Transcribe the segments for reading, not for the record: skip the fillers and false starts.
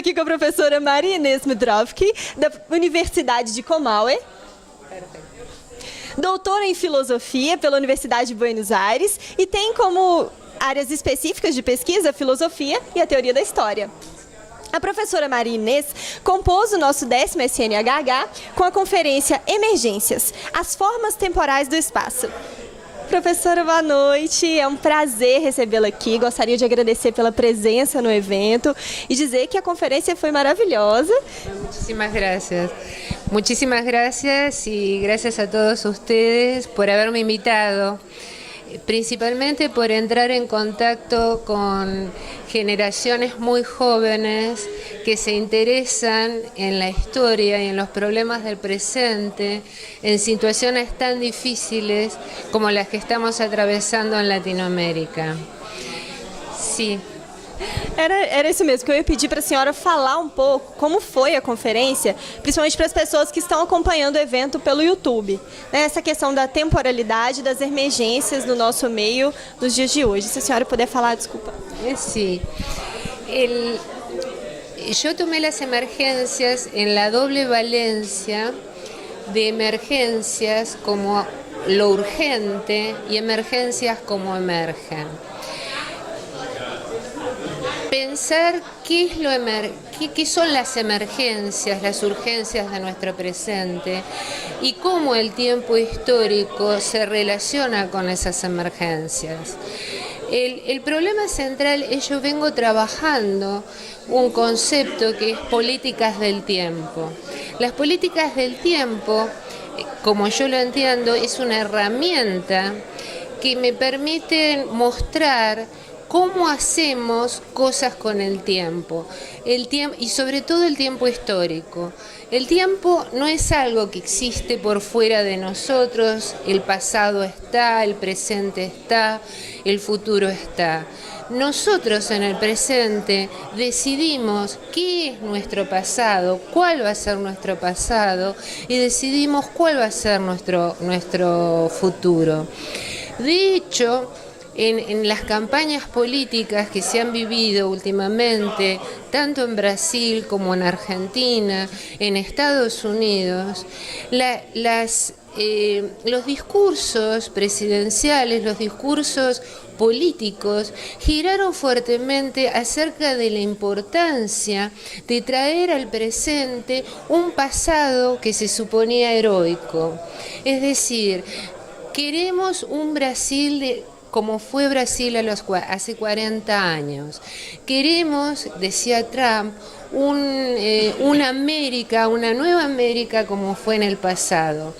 aqui com a professora Maria Inês Midrovski, da Universidade de Comahue. Doutora em Filosofia pela Universidade de Buenos Aires e tem como áreas específicas de pesquisa a filosofia e a teoria da história. A professora Maria Inês compôs o nosso 10º SNHH com a conferência Emergências, as formas temporais do espaço. Professora, boa noite. É um prazer recebê-la aqui. Gostaria de agradecer pela presença no evento e dizer que a conferência foi maravilhosa. Muchísimas gracias. Muchísimas gracias y gracias a todos ustedes por haberme invitado, principalmente por entrar en contacto con generaciones muy jóvenes que se interesan en la historia y en los problemas del presente, en situaciones tan difíciles como las que estamos atravesando en Latinoamérica. Sí. Era isso mesmo, que eu ia pedir para a senhora falar um pouco como foi a conferência, principalmente para as pessoas que estão acompanhando o evento pelo YouTube. Essa questão da temporalidade, das emergências no nosso meio nos dias de hoje. Se a senhora puder falar, desculpa. Sí. Yo tomé las emergencias en la doble valencia de emergencias como lo urgente y emergencias como emergen. Pensar qué son las emergencias, las urgencias de nuestro presente y cómo el tiempo histórico se relaciona con esas emergencias. El problema central es yo vengo trabajando un concepto que es políticas del tiempo. Las políticas del tiempo, como yo lo entiendo, es una herramienta que me permite mostrar cómo hacemos cosas con el tiempo y sobre todo el tiempo histórico. El tiempo no es algo que existe por fuera de nosotros, el pasado está, el presente está, el futuro está. Nosotros en el presente decidimos qué es nuestro pasado, cuál va a ser nuestro pasado y decidimos cuál va a ser nuestro futuro. De hecho, en las campañas políticas que se han vivido últimamente, tanto en Brasil como en Argentina, en Estados Unidos, los discursos presidenciales, los discursos políticos giraron fuertemente acerca de la importancia de traer al presente un pasado que se suponía heroico. Es decir, queremos un Brasil como fue Brasil hace 40 años. Queremos, decía Trump, una América, una nueva América como fue en el pasado.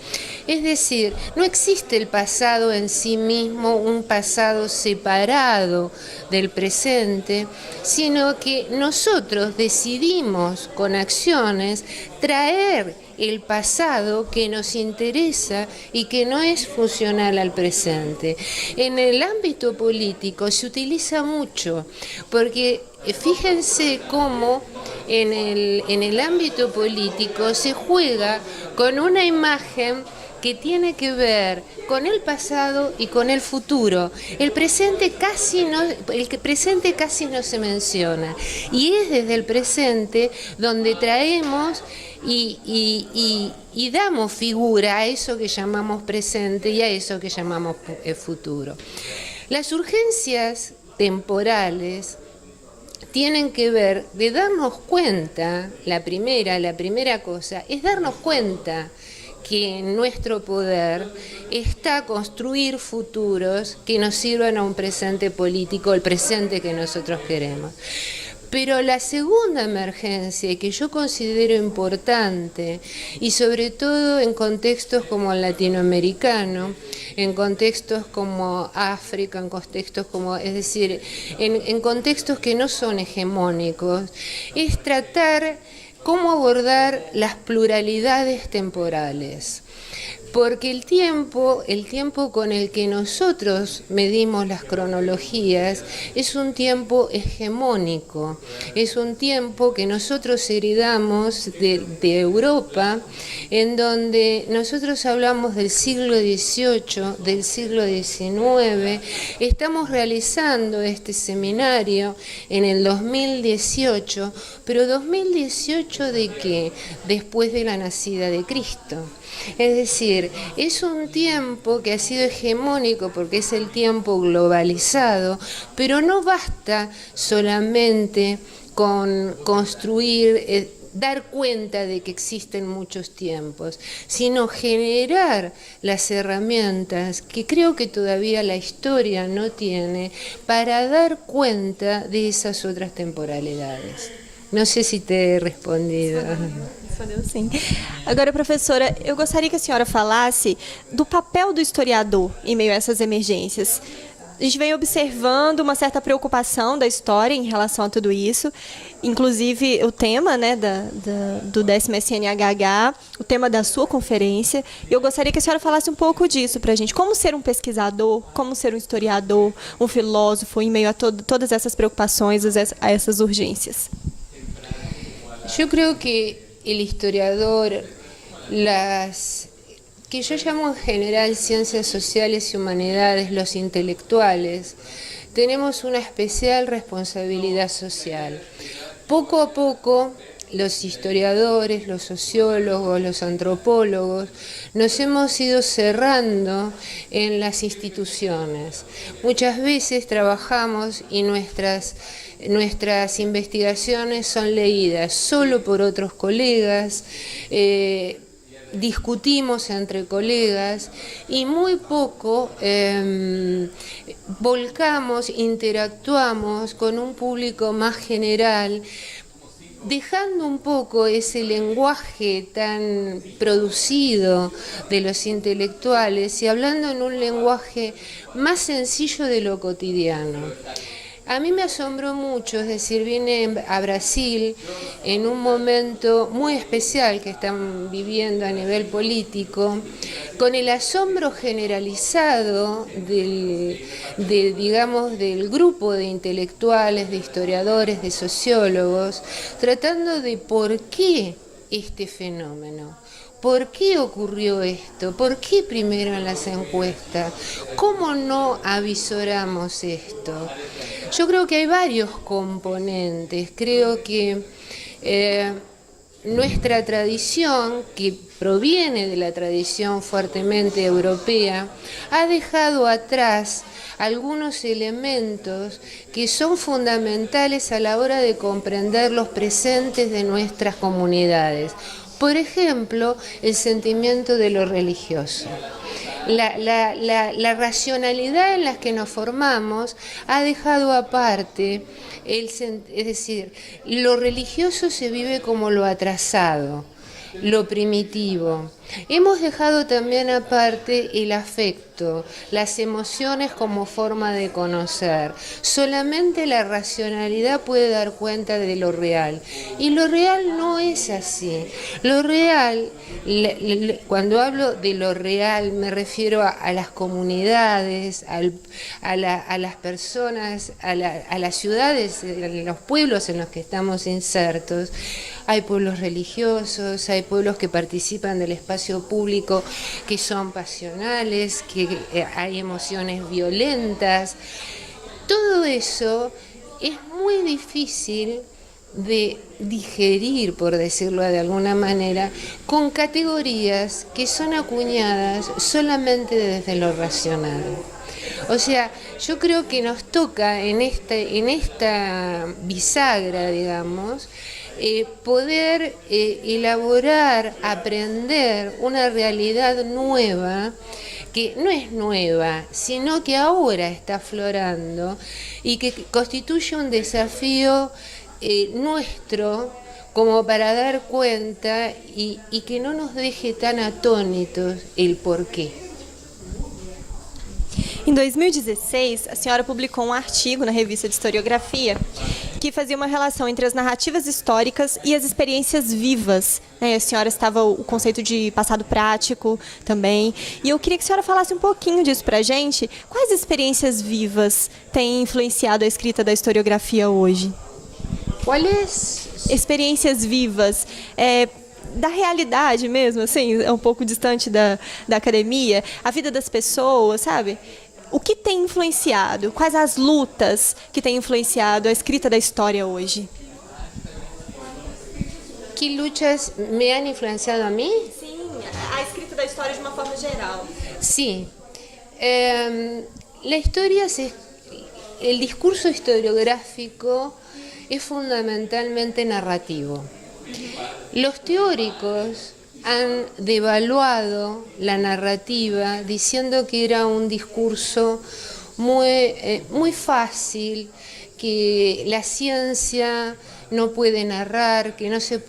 Es decir, no existe el pasado en sí mismo, un pasado separado del presente, sino que nosotros decidimos con acciones traer el pasado que nos interesa y que no es funcional al presente. En el ámbito político se utiliza mucho, porque fíjense cómo en el ámbito político se juega con una imagen que tiene que ver con el pasado y con el futuro. El presente casi no se menciona, y es desde el presente donde traemos y damos figura a eso que llamamos presente y a eso que llamamos futuro. Las urgencias temporales tienen que ver de darnos cuenta, la primera cosa, es darnos cuenta que en nuestro poder está construir futuros que nos sirvan a un presente político, el presente que nosotros queremos. Pero la segunda emergencia, que yo considero importante, y sobre todo en contextos como el latinoamericano, en contextos como África, en contextos como, es decir, en contextos que no son hegemónicos, es tratar cómo abordar las pluralidades temporales. porque el tiempo con el que nosotros medimos las cronologías es un tiempo hegemónico, es un tiempo que nosotros heredamos de Europa, en donde nosotros hablamos del siglo XVIII, del siglo XIX. Estamos realizando este seminario en el 2018, pero 2018 ¿de qué? Después de la nacida de Cristo. Es decir, es un tiempo que ha sido hegemónico porque es el tiempo globalizado, pero no basta solamente con construir, dar cuenta de que existen muchos tiempos, sino generar las herramientas que creo que todavía la historia no tiene para dar cuenta de esas otras temporalidades. Não sei se ter respondido. Respondeu sim. Agora, professora, eu gostaria que a senhora falasse do papel do historiador em meio a essas emergências. A gente vem observando uma certa preocupação da história em relação a tudo isso, inclusive o tema, né, do 10º SNHH, o tema da sua conferência. Eu gostaria que a senhora falasse um pouco disso para a gente. Como ser um pesquisador, como ser um historiador, um filósofo em meio a todas essas preocupações, a essas urgências. Yo creo que el historiador, que yo llamo en general ciencias sociales y humanidades, los intelectuales, tenemos una especial responsabilidad social. Poco a poco, los historiadores, los sociólogos, los antropólogos, nos hemos ido cerrando en las instituciones. Muchas veces trabajamos y nuestras investigaciones son leídas solo por otros colegas, discutimos entre colegas y muy poco volcamos, interactuamos con un público más general, dejando un poco ese lenguaje tan producido de los intelectuales y hablando en un lenguaje más sencillo de lo cotidiano. A mí me asombró mucho, es decir, vine a Brasil en un momento muy especial que están viviendo a nivel político, con el asombro generalizado del grupo de intelectuales, de historiadores, de sociólogos, tratando de por qué este fenómeno. ¿Por qué ocurrió esto? ¿Por qué primero en las encuestas? ¿Cómo no avisoramos esto? Yo creo que hay varios componentes. Creo que nuestra tradición, que proviene de la tradición fuertemente europea, ha dejado atrás algunos elementos que son fundamentales a la hora de comprender los presentes de nuestras comunidades. Por ejemplo, el sentimiento de lo religioso. La racionalidad en la que nos formamos ha dejado aparte, es decir, lo religioso se vive como lo atrasado, lo primitivo. Hemos dejado también aparte el afecto, las emociones como forma de conocer. Solamente la racionalidad puede dar cuenta de lo real. Y lo real no es así. Lo real, cuando hablo de lo real, me refiero a las comunidades, a las personas, a las ciudades, a los pueblos en los que estamos insertos. Hay pueblos religiosos, hay pueblos que participan del espacio público que son pasionales, que hay emociones violentas. Todo eso es muy difícil de digerir, por decirlo de alguna manera, con categorías que son acuñadas solamente desde lo racional. O sea, yo creo que nos toca en esta bisagra, digamos, poder elaborar, aprender una realidad nueva, que no es nueva, sino que ahora está aflorando y que constituye un desafío nuestro como para dar cuenta y que no nos deje tan atónitos el porquê. Em 2016, a senhora publicou um artigo na revista de historiografia que fazia uma relação entre as narrativas históricas e as experiências vivas, né? A senhora estava o conceito de passado prático também. E eu queria que a senhora falasse um pouquinho disso para a gente. Quais experiências vivas têm influenciado a escrita da historiografia hoje? ¿Cuáles? Experiências vivas, da realidade mesmo, assim, é um pouco distante da academia, a vida das pessoas, sabe? O que tem influenciado? Quais as lutas que têm influenciado a escrita da história hoje? ¿Qué luchas me han influenciado a mí? Sim, a escrita da história de uma forma geral. Sí. La historia, el discurso historiográfico es fundamentalmente narrativo. Los teóricos han devaluado la narrativa diciendo que era un discurso muy fácil, que la ciencia no puede narrar, que no se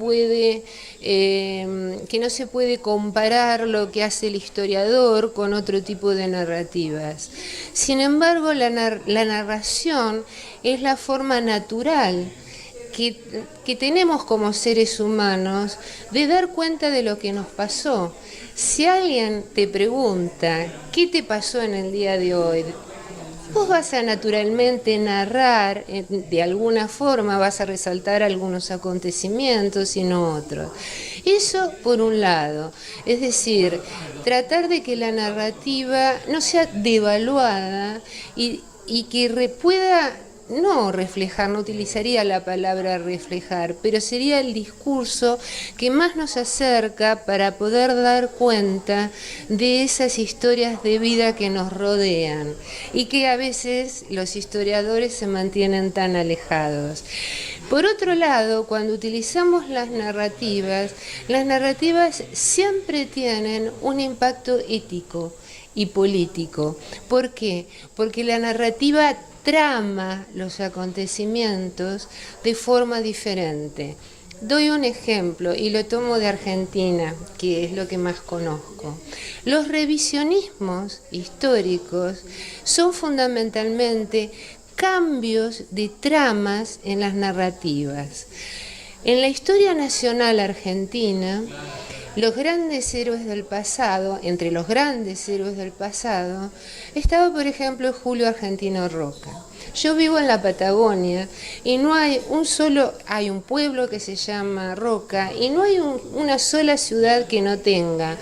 puede comparar lo que hace el historiador con otro tipo de narrativas. Sin embargo, la narración es la forma natural que tenemos como seres humanos de dar cuenta de lo que nos pasó. Si alguien te pregunta qué te pasó en el día de hoy, vos vas a naturalmente narrar, de alguna forma vas a resaltar algunos acontecimientos y no otros. Eso por un lado, es decir, tratar de que la narrativa no sea devaluada y que pueda no reflejar, no utilizaría la palabra reflejar, pero sería el discurso que más nos acerca para poder dar cuenta de esas historias de vida que nos rodean y que a veces los historiadores se mantienen tan alejados. Por otro lado, cuando utilizamos las narrativas siempre tienen un impacto ético y político. ¿Por qué? Porque la narrativa trama los acontecimientos de forma diferente. Doy un ejemplo y lo tomo de Argentina, que es lo que más conozco. Los revisionismos históricos son fundamentalmente cambios de tramas en las narrativas. En la historia nacional argentina, los grandes héroes del pasado, entre los grandes héroes del pasado, estaba por ejemplo Julio Argentino Roca. Yo vivo en la Patagonia y no hay hay un pueblo que se llama Roca y no hay una sola ciudad que no tenga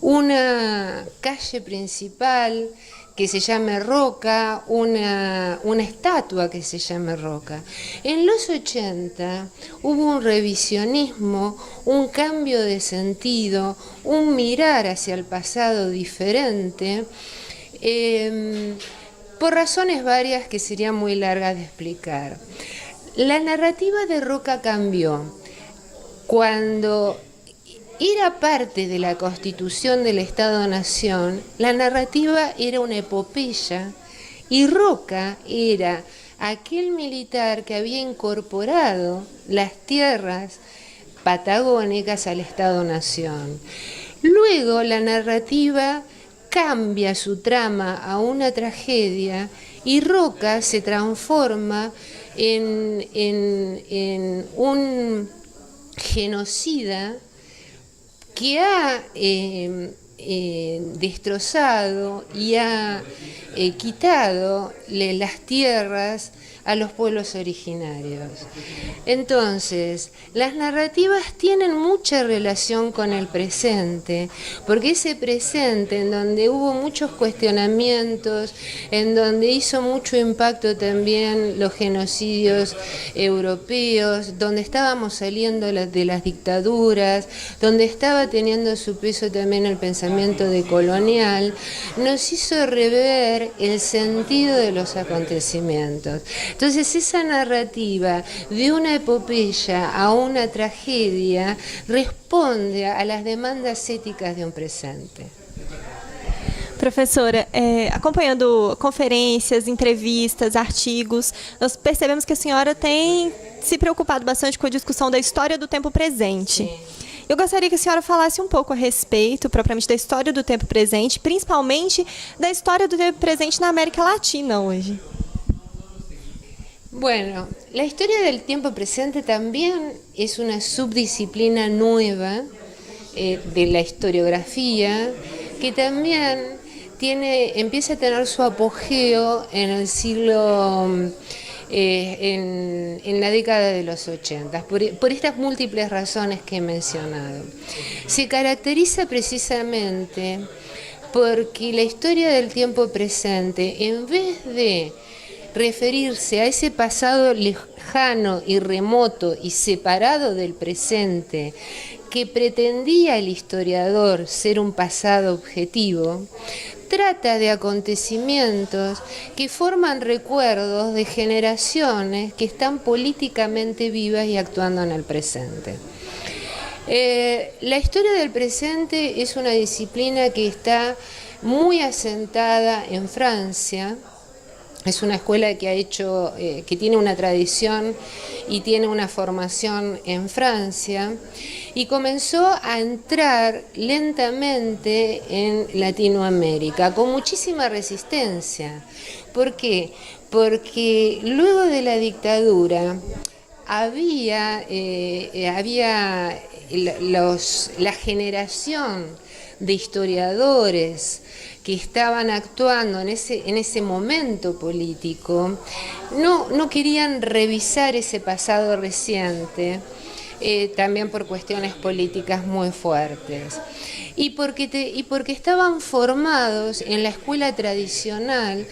una calle principal que se llame Roca, una estatua que se llame Roca. En los 80 hubo un revisionismo, un cambio de sentido, un mirar hacia el pasado diferente, por razones varias que serían muy largas de explicar. La narrativa de Roca cambió cuando era parte de la constitución del Estado-Nación. La narrativa era una epopeya y Roca era aquel militar que había incorporado las tierras patagónicas al Estado-Nación. Luego la narrativa cambia su trama a una tragedia y Roca se transforma en un genocida que ha destrozado y ha quitado las tierras a los pueblos originarios. Entonces, las narrativas tienen mucha relación con el presente, porque ese presente en donde hubo muchos cuestionamientos, en donde hizo mucho impacto también los genocidios europeos, donde estábamos saliendo de las dictaduras, donde estaba teniendo su peso también el pensamiento decolonial, nos hizo rever el sentido de los acontecimientos. Entonces esa narrativa de una epopeya a una tragedia responde a las demandas éticas de un presente. Professora, acompanhando conferências, entrevistas, artigos, nós percebemos que a senhora tem se preocupado bastante com a discussão da história do tempo presente. Sim. Eu gostaria que a senhora falasse um pouco a respeito, propriamente, da história do tempo presente, principalmente da história do tempo presente na América Latina hoje. Bueno, la historia del tiempo presente también es una subdisciplina nueva de la historiografía que también empieza a tener su apogeo en el siglo, en la década de los 80, por estas múltiples razones que he mencionado. Se caracteriza precisamente porque la historia del tiempo presente, en vez de referirse a ese pasado lejano y remoto y separado del presente que pretendía el historiador ser un pasado objetivo, trata de acontecimientos que forman recuerdos de generaciones que están políticamente vivas y actuando en el presente. La historia del presente es una disciplina que está muy asentada en Francia. Es una escuela que tiene una tradición y tiene una formación en Francia y comenzó a entrar lentamente en Latinoamérica con muchísima resistencia. ¿Por qué? Porque luego de la dictadura había la generación de historiadores que estaban actuando en ese momento político, no querían revisar ese pasado reciente, también por cuestiones políticas muy fuertes. Y porque estaban formados en la escuela tradicional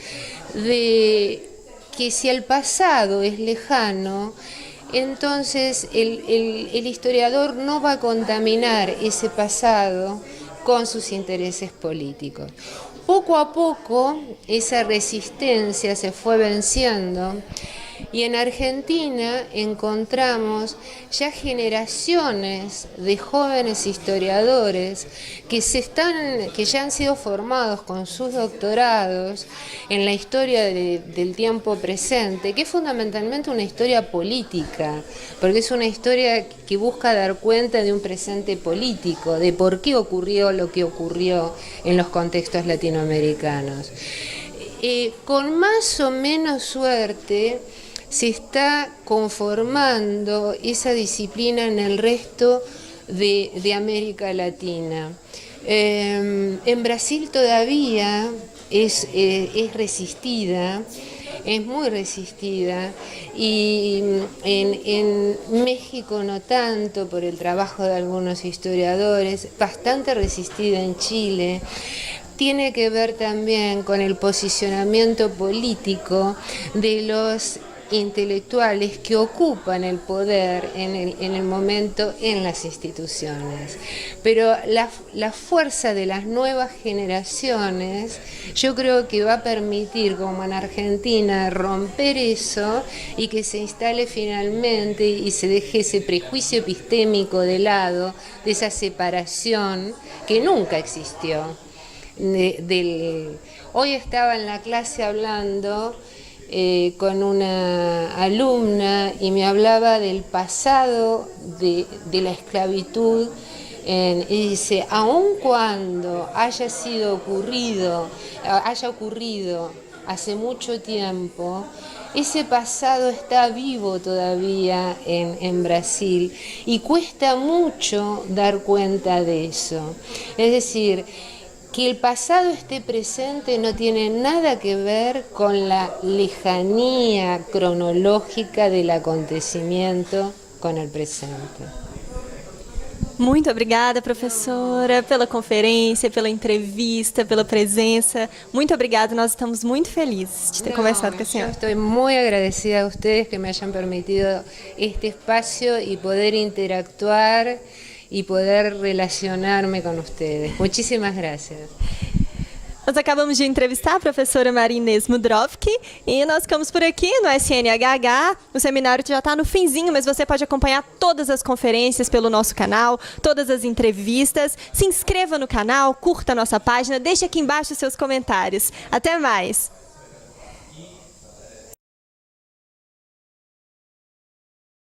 de que si el pasado es lejano, entonces el historiador no va a contaminar ese pasado con sus intereses políticos. Poco a poco esa resistencia se fue venciendo y en Argentina encontramos ya generaciones de jóvenes historiadores que ya han sido formados con sus doctorados en la historia del tiempo presente, que es fundamentalmente una historia política, porque es una historia que busca dar cuenta de un presente político, de por qué ocurrió lo que ocurrió en los contextos latinoamericanos. Con más o menos suerte se está conformando esa disciplina en el resto de América Latina. En Brasil todavía es resistida, es muy resistida, y en México no tanto, por el trabajo de algunos historiadores, bastante resistida en Chile. Tiene que ver también con el posicionamiento político de los intelectuales que ocupan el poder en el momento en las instituciones. Pero la fuerza de las nuevas generaciones yo creo que va a permitir, como en Argentina, romper eso y que se instale finalmente y se deje ese prejuicio epistémico de lado, de esa separación que nunca existió. Hoy estaba en la clase hablando con una alumna y me hablaba del pasado de la esclavitud y dice, aun cuando haya ocurrido hace mucho tiempo, ese pasado está vivo todavía en Brasil y cuesta mucho dar cuenta de eso. Es decir, que el pasado esté presente no tiene nada que ver con la lejanía cronológica del acontecimiento con el presente. Muito obrigada, professora, pela conferência, pela entrevista, pela presença. Muito obrigada, nós estamos muito felizes de ter conversado com a senhora. Yo estoy muy agradecida a ustedes que me hayan permitido este espacio y poder interactuar y poder relacionarme con ustedes. Muchísimas gracias. Nós acabamos de entrevistar a professora Maria Inês Mudrovsky e nós ficamos por aqui no SNHH. O seminário já está no finzinho, mas você pode acompanhar todas as conferências pelo nosso canal, todas as entrevistas. Se inscreva no canal, curta a nossa página, deixe aqui embaixo os seus comentários. Até mais!